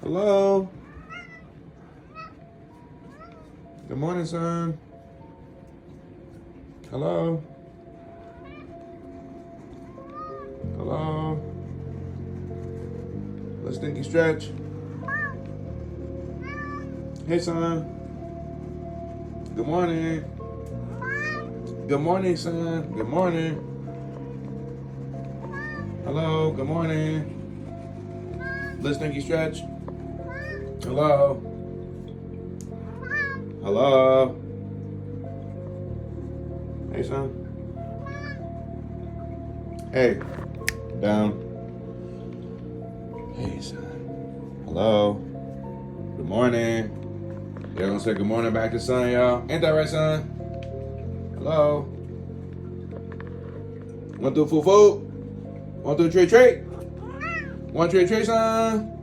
Hello? Good morning, son. Hello? Hello? Let's stinky stretch. Hey, son. Good morning. Good morning, son. Good morning. Hello. Good morning. Let's stinky stretch. Hello. Hello. Hey, son. Hey. Down. Hey, son. Hello. Good morning. Y'all gonna say good morning back to son, y'all? Ain't that right, son? Hello. 1, 2, 4, 4. 1, 2, 3, 3. 1, 3, 3, son.